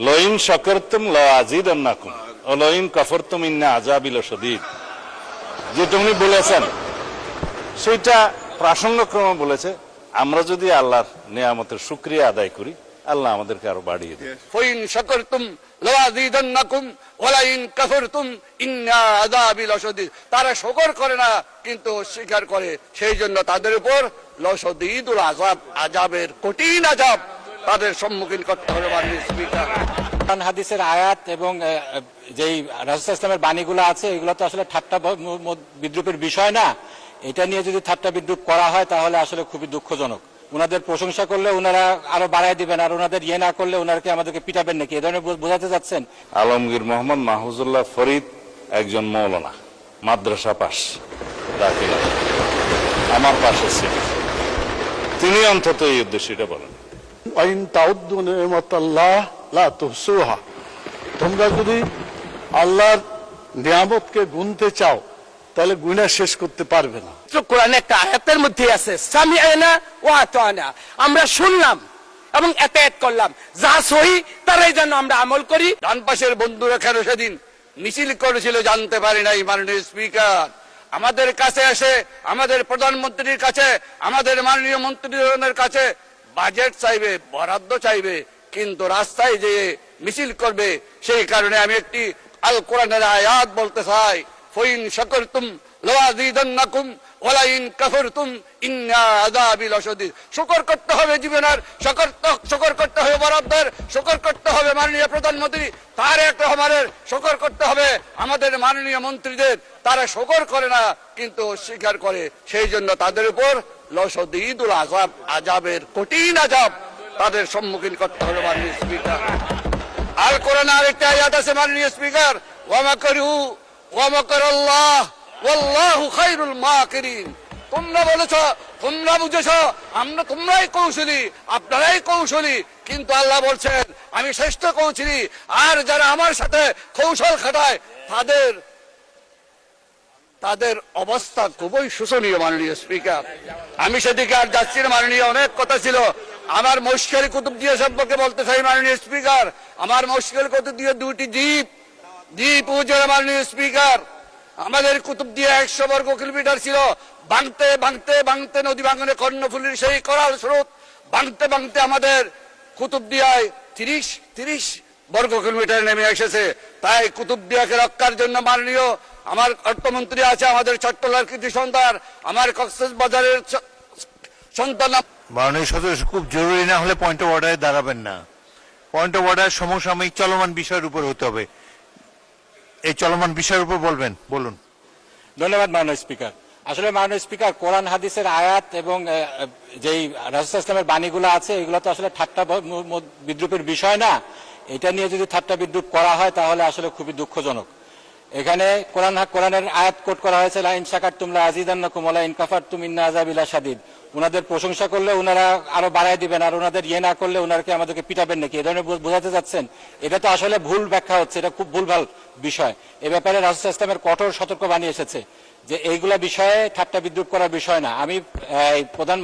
লইন শাকারতুম লাযিদান্নাকুম ওয়া লইন কাফারতুম ইন্না আযাবি লাশাদীদ, যেটা উনি বলেছেন সেটা প্রাসঙ্গক্রমে বলেছে। আমরা যদি আল্লাহর নিয়ামতের শুকরিয়া আদায় করি, আল্লাহ আমাদেরকে আরো বাড়িয়ে দেবে। ফাইন শাকারতুম লাযিদান্নাকুম ওয়া লাইন কাফারতুম ইন্না আযাবি লাশাদীদ। তারা শুকর করে না কিন্তু অস্বীকার করে, সেই জন্য তাদের উপর লাশাদীদুল আযাব, আযাবের কঠিন আযাব তাদের সম্মুখীন করতে হবে। মাননীয় স্পিকার, কোরআন হাদিসের আয়াত এবং যেই রাসূল ইসলামের বাণীগুলো আছে এগুলো তো আসলে ঠাট্টা বিদ্রুপের বিষয় না। এটা নিয়ে যদি ঠাট্টা বিদ্রুপ করা হয় তাহলে আসলে খুবই দুঃখজনক। ওনাদের প্রশংসা করলে ওনারা আরো বাড়ায় দিবেন, আর ওনাদের ইয়ে না করলে ওনারকে আমাদেরকে পিটাবেন নাকি, এ ধরনের বোঝাতে যাচ্ছেন? আলমগীর মোহাম্মদ মাহফুজুল্লাহ ফরিদ একজন মৌলানা, মাদ্রাসা পাস, দাখিলা, আমার পাশে ছিল, তিনি অন্তত এই উদ্দেশ্যে এটা বলেন। আইন তাউদ্দু নিয়ামাতাল্লাহ লা তুহসুহা, তোমরা যদি আল্লাহর নিয়ামতকে গুনতে চাও তাহলে গুণা শেষ করতে পারবে না। কোরআনে একটা আয়াতের মধ্যে আছে সামিআনা ওয়া আতানা, আমরা শুনলাম এবং এতায়াত করলাম, যা সহি তারাই যেন আমরা আমল করি। ডান পাশের বন্ধুরা কেন সেদিন মিছিল করেছিল জানতে পারি নাই। মাননীয় স্পিকার, আমাদের কাছে এসে আমাদের প্রধানমন্ত্রীর কাছে, আমাদের মাননীয় মন্ত্রীদের কাছে বাজেট চাইবে, বরাদ্দ চাইবে, কিন্তু রাস্তায় যে মিছিল করবে। সেই কারণে আমি একটি আল কোরআনের আয়াত বলতে চাই, ফাইন শাকারতুম লাযিদান্নাকুম ওয়া লাইন কাফারতুম ইন্না আযাবি লাশাদীদ। শুকর করতে হবে জীবনের, শুকর করতে হবে বরাদ্দের, শুকর করতে হবে মাননীয় প্রধানমন্ত্রী তারেক রহমানের, শুকর করতে হবে আমাদের মাননীয় মন্ত্রীদের। তারা শুকর করে না কিন্তু অস্বীকার করে, সেই জন্য তাদের উপর লাশাদীদুল আযাব, আযাবের কঠিন আযাব তাদের সম্মুখীন করতে হবে। মাননীয় স্পিকার, আল কোরআনে আরেকটা আয়াত আছে মাননীয় স্পিকার, ওয়া মাকারু ওয়া মাকারাল্লাহ ওয়াল্লাহু খায়রুল মাকিরিন। তোমরা বলেছো, তোমরা বুঝেছো, তোমরাই কৌশলী, আপনারাই কৌশলী, কিন্তু আল্লাহ বলছেন আমি শ্রেষ্ঠ কৌশলী, আর যারা আমার সাথে কৌশল খাটায় তাদের অবস্থা খুবই শোচনীয়। মাননীয় স্পিকার, আমি সেদিকে আর যাচ্ছি না। মাননীয় অনেক কথা ছিল, আমার মশকের কুতুবদিয়া সম্পর্কে বলতে চাই। মাননীয় স্পিকার, আমার মশকের কুতুবদিয়া দুটি দ্বীপ উজরে। মাননীয় স্পিকার, আমাদের কুতুবদিয়া 100 বর্গ কিলোমিটার ছিল, ভাঙতে ভাঙতে ভাঙতে নদী ভাঙনে কর্ণফুলীর সেই করাল স্রোত ভাঙতে ভাঙতে আমাদের কুতুবদিয়ায় 30 বর্গ কিলোমিটার নেমে এসেছে। তাই কুতুবদিয়াকে রক্ষার জন্য মাননীয় আমার অর্থমন্ত্রী আছে, আমাদের চট্টলার কৃতি সন্তান, আমার কক্সবাজারের সন্তান। মাননীয় সদস্য, খুব জরুরি না হলে পয়েন্ট অফ অর্ডারে দাঁড়াবেন না। পয়েন্ট অফ অর্ডার সমসাময়িক চলমান বিষয়ের উপর হতে হবে। এই চলমান বিষয়ের উপর বলবেন, বলুন। ধন্যবাদ মাননীয় স্পিকার। আসলে মাননীয় স্পিকার, কোরআন হাদিসের আয়াত এবং যেই রাসূল ইসলামের বাণীগুলো আছে এগুলো তো আসলে ঠাট্টা বিদ্রুপের বিষয় না। এটা নিয়ে যদি ঠাট্টা বিদ্রুপ করা হয় তাহলে আসলে খুবই দুঃখজনক। এখানে কোরআনের আয়াত কোট করা হয়েছে, লাইন শাকারতুম লাযিদান্নাকুম ওয়া লাইন কাফারতুম ইন্না আযাবি লাশাদীদ। ওনাদের প্রশংসা করলে ওনারা আরো বাড়ায় দিবেন, আর ওনাদের ইয়ে না করলে ওনারকে আমাদেরকে পিটাবেন নাকি, এ ধরনের বোঝাতে যাচ্ছেন? এটা তো আসলে ভুল ব্যাখ্যা হচ্ছে, এটা খুব ভুলভাল বিষয়। এ ব্যাপারে রাসূল ইসলামের কঠোর সতর্কবাণী এসেছে যে এইগুলা বিষয়ে ঠাট্টা বিদ্রুপ করার বিষয় না। আমি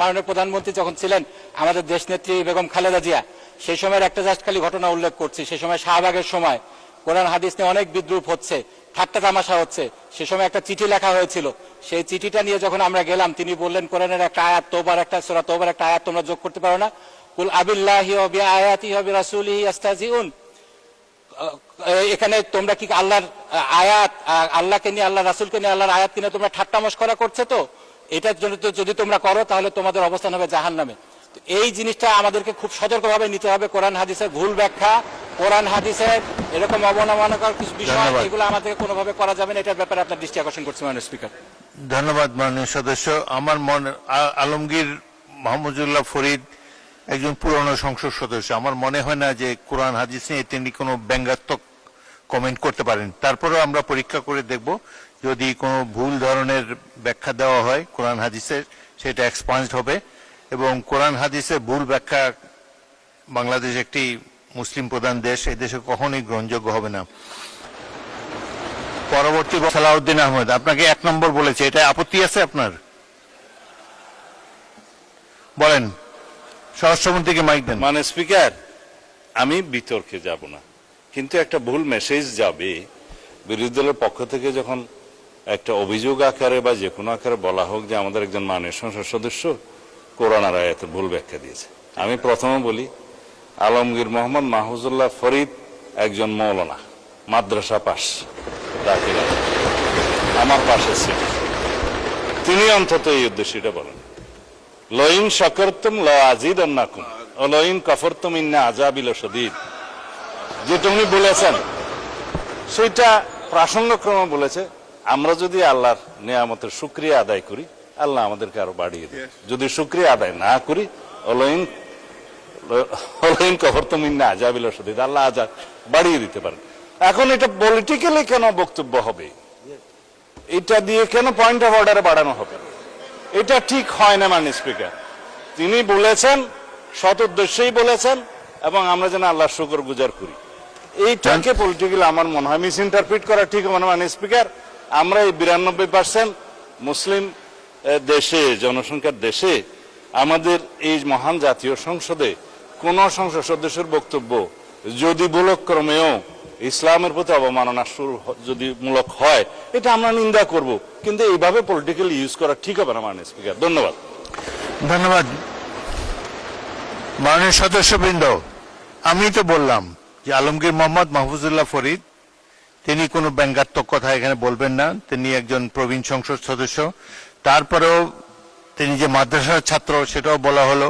মাননীয় প্রধানমন্ত্রী যখন ছিলেন আমাদের দেশনেত্রী বেগম খালেদা জিয়া, সেই সময়ের একটা জাস্ট খালি ঘটনা উল্লেখ করছি। সেই সময় শাহবাগের সময় কোরআন হাদিস নিয়ে অনেক বিদ্রুপ হচ্ছে, ঠাট্টা তামাশা হচ্ছে। সে সময় একটা চিঠি লেখা হয়েছিল, সেই চিঠিটা নিয়ে যখন আমরা গেলাম তিনি বললেন কোরআনের একটা আয়াত, সূরা তওবার একটা আয়াত তোমরা যোগ করতে পারো না? কুল আবিল্লাহি ওয়া বিআয়াতিহি ওয়া বিরাসূলিহি ইস্তাহজিউন। এখানে তোমরা কি আল্লাহর আয়াত, আল্লাহকে নিয়ে, আল্লাহ রাসূলকে নিয়ে আল্লাহর আয়াত কিনে তোমরা ঠাট্টা মশকরা করছো? তো এটার জন্য যদি তোমরা করো তাহলে তোমাদের অবস্থান হবে জাহান্নামে। এই জিনিসটা আমাদেরকে খুব সতর্কভাবে নিতে হবে। কোরআন হাদিসের ভুল ব্যাখ্যা, কোরআন হাদিসের এরকম অবমাননাকর কিছু বিষয়, এগুলো আমাদেরকে কোনোভাবে করা যাবে না। এটার ব্যাপারে আপনার দৃষ্টি আকর্ষণ করছি মাননীয় স্পিকার। ধন্যবাদ মাননীয় সদস্য। আমার মনে, আলমগীর মাহমুদুল্লাহ ফরিদ একজন পুরনো সংসদ সদস্য, আমার মনে হয় না যে কোরআন হাদিস নিয়ে তিনি কোনো ব্যঙ্গাত্মক কমেন্ট করতে পারেন। তারপরেও আমরা পরীক্ষা করে দেখব, যদি কোনো ভুল ধরনের ব্যাখ্যা দেওয়া হয় কোরআন হাদিসের, সেটা এক্সপান্সড হবে। এবং কোরআন হাদিসের ভুল ব্যাখ্যা, বাংলাদেশ একটি মুসলিম প্রধান দেশ, এই দেশে কখনোই গ্রহণযোগ্য হবে না। পরবর্তী সালাউদ্দিন আহমেদ, আপনাকে 1 নম্বর বলেছে, এটা আপত্তি আছে আপনার? বলেন, স্বরাষ্ট্রমন্ত্রীকে মাইক দেন। মানে স্পিকার, আমি বিতর্কে যাব না, কিন্তু একটা ভুল মেসেজ যাবে বিরোধী দলের পক্ষ থেকে যখন একটা অভিযোগ আকারে বা যে কোনো আকারে বলা হোক যে আমাদের একজন মাননীয় সংসদ সদস্য কোরআন আর আয়াতের ভুল ব্যাখ্যা দিয়েছে। আমি প্রথমে বলি, আলমগীর মোহাম্মদ মাহফুজুল্লাহ ফরিদ একজন মৌলানা, মাদ্রাসা পাস, দাখিল আমার পাশের সিট, তিনি অন্তত এই উদ্দেশ্যটা বলেন, লইন শাকারতুম লাযিদান্নাকুম ওয়া লইন কাফারতুম ইন্না আযাবি লাশাদীদ। যেটা উনি বলেছেন সেটা প্রাসঙ্গক্রমে বলেছে, আমরা যদি আল্লাহর নিয়ামতের শুকরিয়া আদায় করি আল্লাহ আমাদেরকে আরো বাড়িয়ে দেয়, যদি শুকরিয়া আদায় না করি অলইন কাফারতুম ইন্না আযাবি লাশাদীদ, আল্লাহ আযাব বাড়িয়ে দিতে পারেন। এখন এটা পলিটিক্যালি কেন বক্তব্য হবে, এটা দিয়ে কেন পয়েন্ট অফ অর্ডারে বাড়ানো হবে, এটা ঠিক হয় না। মাননীয় স্পিকার, তিনি বলেছেন, সৎ উদ্দেশ্যেই বলেছেন, এবং আমরা যেন আল্লাহর শুকর গুজার করি। এইটাকে পলিটিক্যালি আমার মনে হয় মিস ইন্টারপ্রিট করা ঠিক হবে না। মাননীয় স্পিকার, আমরা এই 92% মুসলিম দেশে, জনসংখ্যার দেশে, আমাদের এই মহান জাতীয় সংসদে কোন সংসদ সদস্যের বক্তব্য যদি ভুলক্রমেও ইসলামের প্রতি অবমাননা যদি মূলক হয়, এটা আমরা নিন্দা করব, কিন্তু এইভাবে পলিটিক্যালি ইউজ করা ঠিক হবে না। মাননীয় স্পিকার, ধন্যবাদ। ধন্যবাদ মাননীয় সদস্যবৃন্দ। আমি তো বললাম যে আলমগীর মোহাম্মদ মাহফুজুল্লাহ ফরিদ তিনি কোনো ব্যঙ্গাত্মক কথা এখানে বলবেন না, তিনি একজন প্রবীণ সংসদ সদস্য। তারপরেও তিনি যে মাদ্রাসার ছাত্র সেটাও বলা হলো।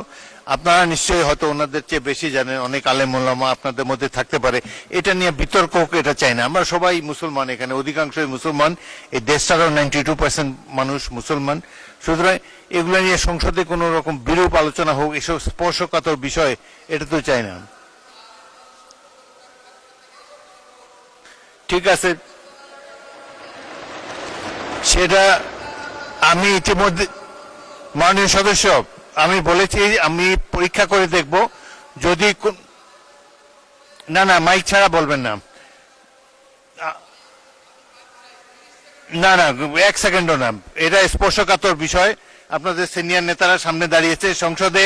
আপনারা নিশ্চয়ই হয়তো ওনাদের চেয়ে বেশি জানেন, অনেক আলেম ওলামা আপনাদের মধ্যে থাকতে পারে, এটা নিয়ে বিতর্ক হোক এটা চাই না। আমরা সবাই মুসলমান, এখানে অধিকাংশই মুসলমান, এই দেশটারও 92% মানুষ মুসলমান। সুতরাং এগুলো নিয়ে সংসদে কোনো রকম বিরূপ আলোচনা হোক, এসব স্পর্শকাতর বিষয়, এটা তো চাই না। ঠিক আছে, সেটা আমি ইতিমধ্যে মাননীয় সদস্য আমি বলেছি, আমি পরীক্ষা করে দেখব যদি না না মাইক ছাড়া বলবেন না, না না 1 সেকেন্ডও না, এটা স্পর্শকাতর বিষয়। আপনাদের সিনিয়র নেতারা সামনে দাঁড়িয়েছে, সংসদে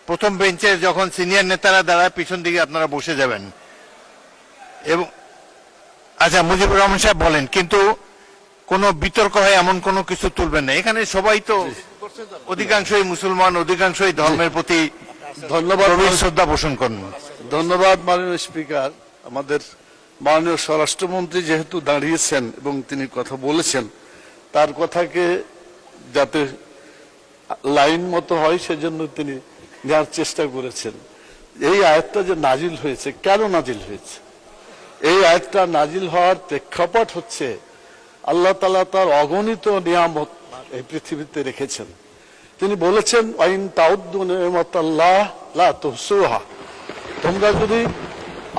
প্রথম বেঞ্চে যখন সিনিয়র নেতারা দাঁড়ায় পিছন দিকে আপনারা বসে যাবেন। এবং আচ্ছা, মুজিবুর রহমান সাহেব বলেন, কিন্তু কোনো বিতর্ক হয় এমন কোনো কিছু তুলবেন না। এখানে সবাই তো অধিকাংশই মুসলমান, অধিকাংশই ধর্মের প্রতি ধন্যবাদ, শ্রদ্ধা পোষণ করেন। ধন্যবাদ মাননীয় স্পিকার। আমাদের মাননীয় স্বরাষ্ট্রমন্ত্রী যেহেতু দাঁড়িয়েছেন এবং তিনি কথা বলেছেন, তার কথাকে যাতে লাইন মতো হয় সেজন্য তিনি নেওয়ার চেষ্টা করেছেন। এই আয়াতটা যে নাজিল হয়েছে, কেন নাজিল হয়েছে? এই আয়াতটা নাজিল হওয়ার প্রেক্ষাপট হচ্ছে আল্লাহ তাআলা তার অগণিত নিয়ামত এই পৃথিবীতে রেখেছেন। তিনি বলেছেন, আইন তাউদ্দু নিয়ামাতাল্লাহ লা তুহসুহা, তোমরা যদি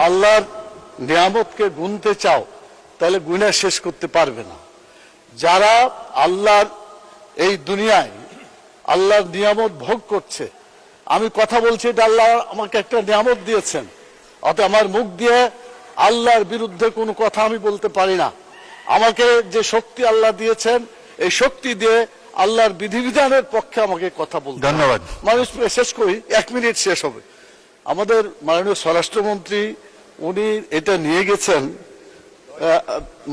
আল্লাহর নিয়ামতকে গুনতে চাও তাহলে গুণা শেষ করতে পারবে না। যারা আল্লাহর এই দুনিয়ায় আল্লাহর নিয়ামত ভোগ করছে, আমি কথা বলছি, এটা আল্লাহ আমাকে একটা নিয়ামত দিয়েছেন, অতএব আমার মুখ দিয়ে আল্লাহর বিরুদ্ধে কোনো কথা আমি বলতে পারি না। আমাকে যে শক্তি আল্লাহ দিয়েছেন, এই শক্তি দিয়ে আল্লাহর বিধিবিধানের পক্ষে আমাকে কথা বলতে। ধন্যবাদ। মানুষ শেষ করি, 1 মিনিট শেষ হবে। আমাদের মাননীয় স্বরাষ্ট্রমন্ত্রী উনি এটা নিয়ে গেছেন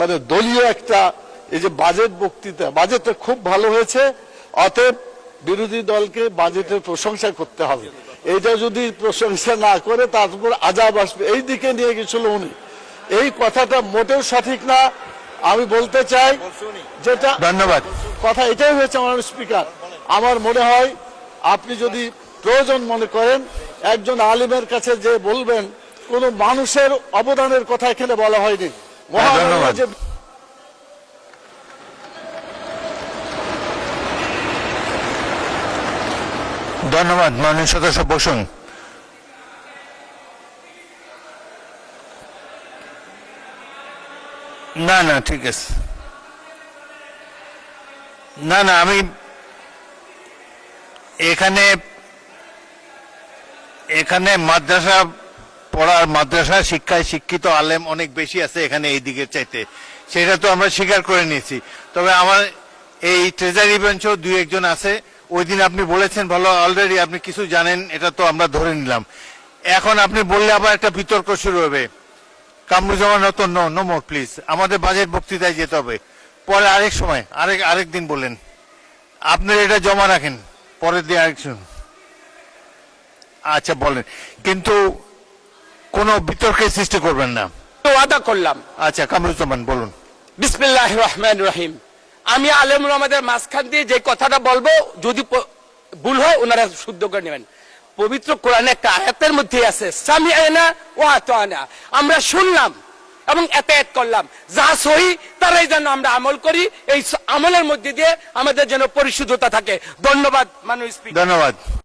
মানে দলীয় একটা, এই যে বাজেট বক্তৃতা, বাজেটটা খুব ভালো হয়েছে, অতএব বিরোধী দলকে বাজেটের প্রশংসা করতে হবে। এটা যদি প্রশংসা না করে তারপর আজাব আসবে, এই দিকে নিয়ে গেছিল উনি। এই কথাটা মোটেও সঠিক না। আমি বলতে চাই যেটা, ধন্যবাদ, কথা এটাই হয়েছে মাননীয় স্পিকার। আমার মনে হয় আপনি যদি প্রয়োজন মনে করেন একজন আলিমের কাছে যে বলবেন, কোন মানুষের অবদানের কথা এখানে বলা হয়নি। ধন্যবাদ। ধন্যবাদ মাননীয় সদস্য বসুন। না না ঠিক আছে, না না আমি এখানে মাদ্রাসা পড়ার, মাদ্রাসা শিক্ষায় শিক্ষিত আলেম অনেক বেশি আছে এখানে এই দিকের চাইতে, সেটা তো আমরা স্বীকার করে নিয়েছি। তবে আমার এই ট্রেজারি বেঞ্চও 2-1 জন আছে। ওই দিন আপনি বলেছেন ভালো, অলরেডি আপনি কিছু জানেন, এটা তো আমরা ধরে নিলাম। এখন আপনি বললে আবার একটা বিতর্ক শুরু হবে। Kamruzzaman Ratan, no more please, আমাদের বাজেট বক্তৃতায় যেতে হবে, পরে আরেক সময় আরেক দিন বলেন, আপনারা এটা জমা রাখেন, পরের দিন আরেক সময়। আচ্ছা বলেন, কিন্তু কোনো বিতর্কের সৃষ্টি করবেন না। ওয়াদা করলাম। আচ্ছা কামরুজ্জামান বলুন। বিসমিল্লাহির রহমানির রহিম। আমি আলেমুল আমাদের মাঝখান দিয়ে যে কথাটা বলবো, যদি ভুল হয় ওনারা শুদ্ধ করে নেবেন। পবিত্র কোরআনে একটা আয়াতের মধ্যে আছে সামিআনা ওয়া আতানা, আমরা শুনলাম এবং এতায়াত করলাম, যা সহি তারাই যেন আমরা আমল করি, এই আমলের মধ্যে দিয়ে আমাদের যেন পরিশুদ্ধতা থাকে। ধন্যবাদ মাননীয় স্পিকার। ধন্যবাদ।